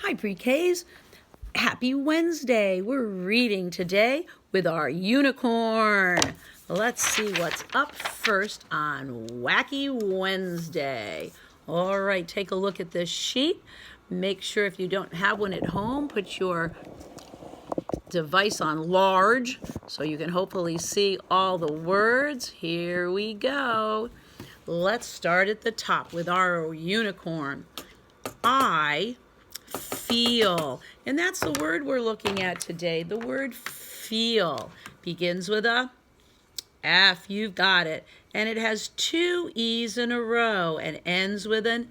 Hi, pre-Ks. Happy Wednesday. We're reading today with our unicorn. Let's see what's up first on Wacky Wednesday. All right, take a look at this sheet. Make sure if you don't have one at home, put your device on large so you can hopefully see all the words. Here we go. Let's start at the top with our unicorn. I feel. And that's the word we're looking at today. The word feel begins with a F. You've got it. And it has two E's in a row and ends with an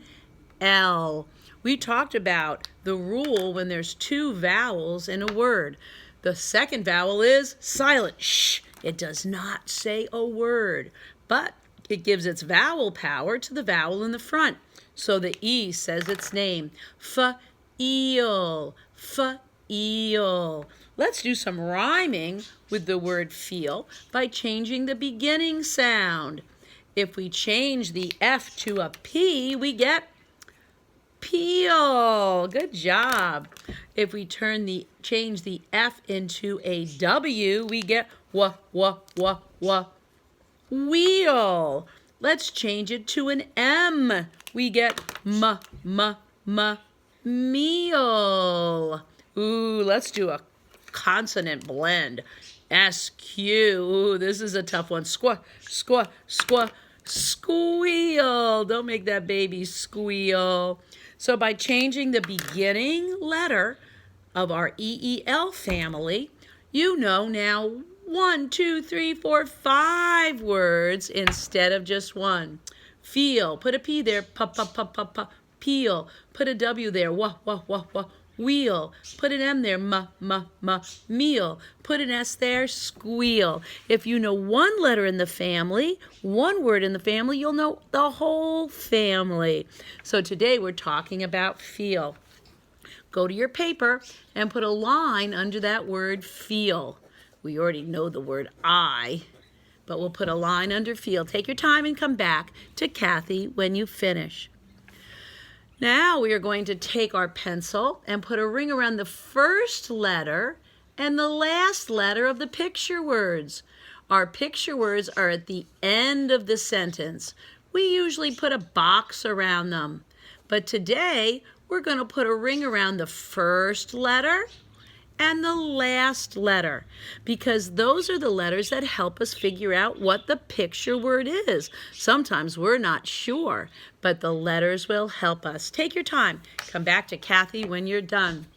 L. We talked about the rule when there's two vowels in a word. The second vowel is silent. Shh. It does not say a word, but it gives its vowel power to the vowel in the front. So the E says its name. F-eel, f-eel. Let's do some rhyming with the word feel by changing the beginning sound. If we change the F to a P, we get peel. Good job. If we change the F into a W, we get wheel. Let's change it to an M. We get meal. Ooh, let's do a consonant blend. S-Q. Ooh, this is a tough one. Squeal. Don't make that baby squeal. So by changing the beginning letter of our E-E-L family, you know now 1, 2, 3, 4, 5 words instead of just one. Feel, put a P there, peel. Put a W there, wheel. Put an M there, meal. Put an S there, squeal. If you know one letter in the family, one word in the family, you'll know the whole family. So today we're talking about feel. Go to your paper and put a line under that word feel. We already know the word I, but we'll put a line under feel. Take your time and come back to Kathy when you finish. Now we are going to take our pencil and put a ring around the first letter and the last letter of the picture words. Our picture words are at the end of the sentence. We usually put a box around them, but today we're going to put a ring around the first letter and the last letter, because those are the letters that help us figure out what the picture word is. Sometimes we're not sure, but the letters will help us. Take your time. Come back to Kathy when you're done.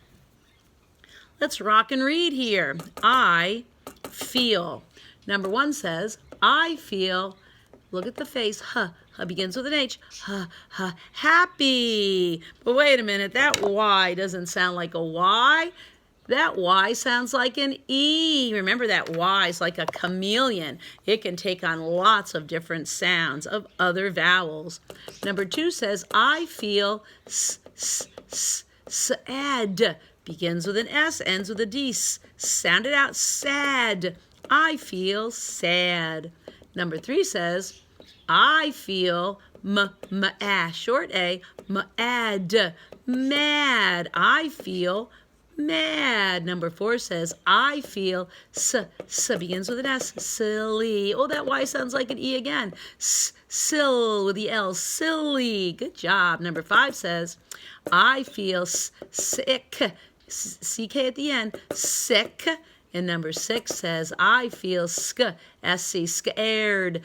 Let's rock and read here. I feel. Number 1 says, I feel, look at the face, begins with an H, happy. But wait a minute, that Y doesn't sound like a Y. That Y sounds like an E. Remember, that Y is like a chameleon. It can take on lots of different sounds of other vowels. Number 2 says, I feel sad. Begins with an S, ends with a D. Sound it out, sad. I feel sad. Number 3 says, I feel short A, mad. I feel mad. Number 4 says, I feel begins with an S, silly. Oh, that Y sounds like an E again. Sill with the L, silly. Good job. Number 5 says, I feel sick, CK at the end, sick. And number 6 says, I feel SC, scared,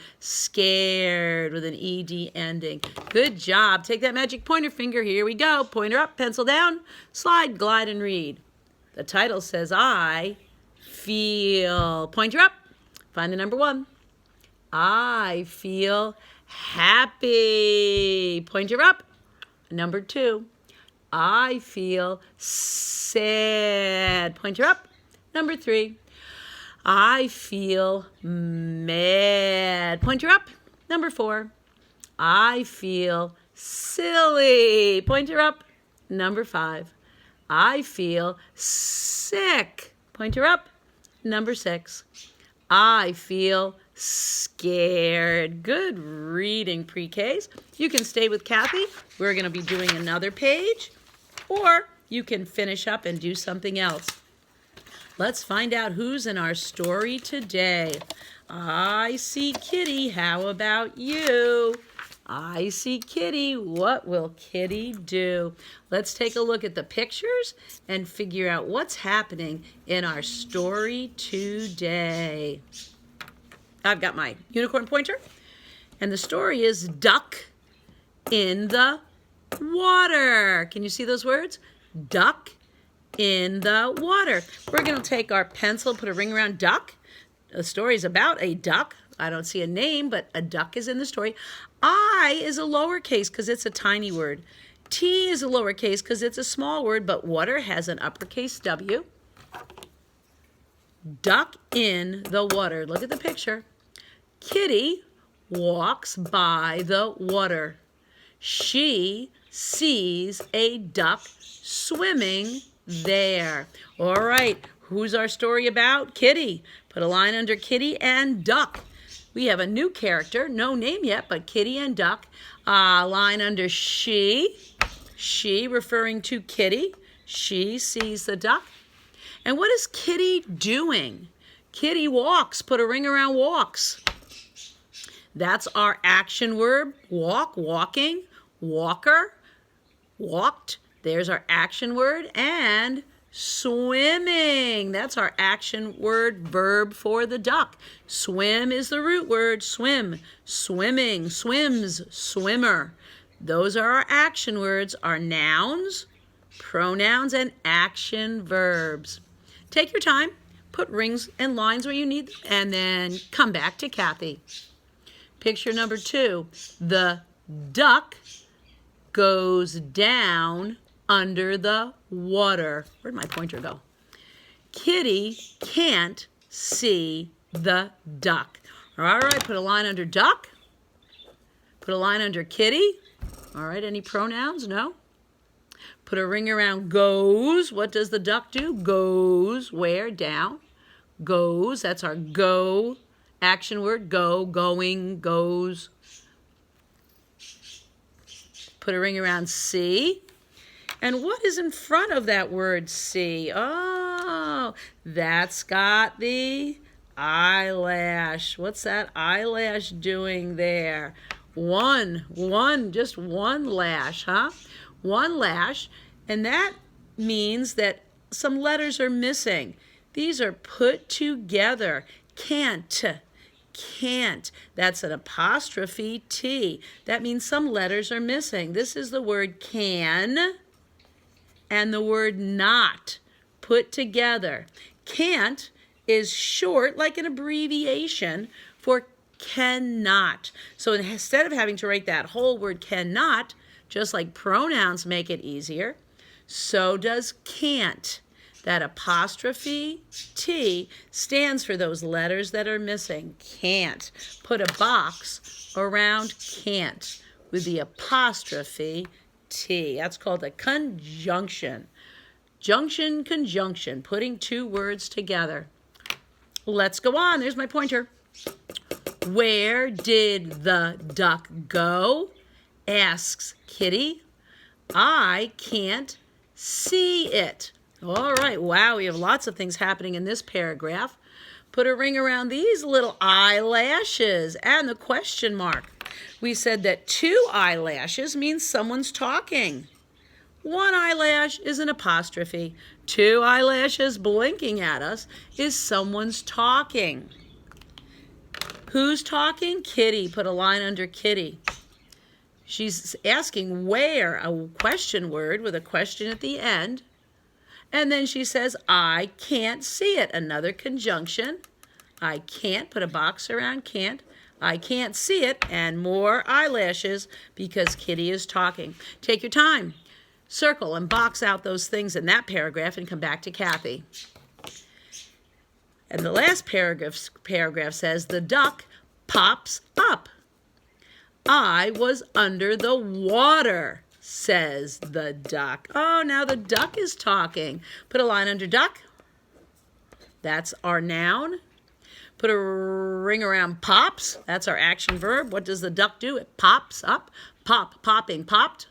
with an ED ending. Good job. Take that magic pointer finger. Here we go. Pointer up, pencil down, slide, glide, and read. The title says, I feel. Pointer up. Find the number 1. I feel happy. Pointer up. Number 2. I feel sad. Pointer up. Number 3, I feel mad. Pointer up. Number 4, I feel silly. Pointer up. Number 5, I feel sick. Pointer up. Number 6, I feel scared. Good reading, pre-Ks. You can stay with Kathy. We're going to be doing another page, or you can finish up and do something else. Let's find out who's in our story today. I see Kitty. How about you? I see Kitty. What will Kitty do? Let's take a look at the pictures and figure out what's happening in our story today. I've got my unicorn pointer, and the story is Duck in the Water. Can you see those words? Duck in the water. We're going to take our pencil, put a ring around duck. The story is about a duck. I don't see a name, but a duck is in the story. I is a lowercase because it's a tiny word. T is a lowercase because it's a small word, but water has an uppercase W. Duck in the water. Look at the picture. Kitty walks by the water. She sees a duck swimming there. All right, who's our story about? Kitty. Put a line under Kitty and Duck. We have a new character, no name yet, but Kitty and Duck. Line under she. She referring to Kitty. She sees the duck. And what is Kitty doing? Kitty walks. Put a ring around walks. That's our action word. Walk, walking, walker, walked. There's our action word. And swimming. That's our action word verb for the duck. Swim is the root word. Swim, swimming, swims, swimmer. Those are our action words, our nouns, pronouns, and action verbs. Take your time, put rings and lines where you need, and then come back to Kathy. Picture number 2. The duck goes down under the water. Where'd my pointer go? Kitty can't see the duck. All right, put a line under duck. Put a line under Kitty. All right, any pronouns? No. Put a ring around goes. What does the duck do? Goes where? Down. Goes. That's our go action word. Go, going, goes. Put a ring around see. And what is in front of that word see? Oh, that's got the eyelash. What's that eyelash doing there? Just one lash, huh? One lash, and that means that some letters are missing. These are put together. Can't. That's an apostrophe T. That means some letters are missing. This is the word can and the word not put together. Can't is short, like an abbreviation, for cannot. So instead of having to write that whole word cannot, just like pronouns make it easier, so does can't. That apostrophe T stands for those letters that are missing. Can't. Put a box around can't with the apostrophe T. That's called a conjunction. Junction, conjunction, putting two words together. Let's go on. There's my pointer. Where did the duck go? Asks Kitty. I can't see it. All right, wow, we have lots of things happening in this paragraph. Put a ring around these little eyelashes and the question mark. We said that 2 eyelashes means someone's talking. 1 eyelash is an apostrophe. 2 eyelashes blinking at us is someone's talking. Who's talking? Kitty. Put a line under Kitty. She's asking where, a question word with a question at the end. And then she says, I can't see it. Another conjunction. I can't. Put a box around can't. I can't see it. And more eyelashes because Kitty is talking. Take your time. Circle and box out those things in that paragraph and come back to Kathy. And the last paragraph says, the duck pops up. I was under the water, says the duck. Oh, now the duck is talking. Put a line under duck. That's our noun. Put a ring around pops. That's our action verb. What does the duck do? It pops up. Pop, popping, popped.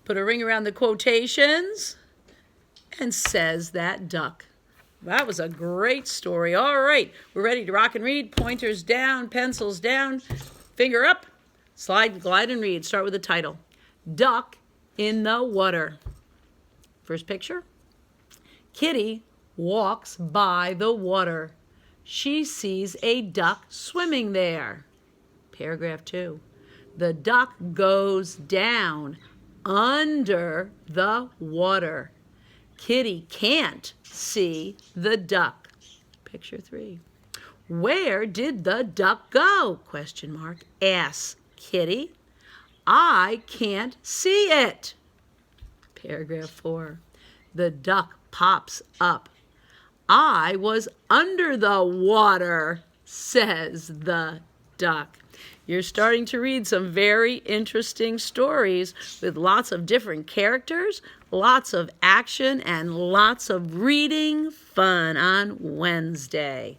Put a ring around the quotations. and says that duck. That was a great story. All right, we're ready to rock and read. Pointers down, pencils down, finger up, slide, glide, and read. Start with the title. Duck in the water. First picture. Kitty walks by the water. She sees a duck swimming there. Paragraph 2. The duck goes down under the water. Kitty can't see the duck. Picture 3. Where did the duck go? Question mark. Asks Kitty. I can't see it. Paragraph 4. The duck pops up. I was under the water, says the duck. You're starting to read some very interesting stories with lots of different characters, lots of action, and lots of reading fun on Wednesday.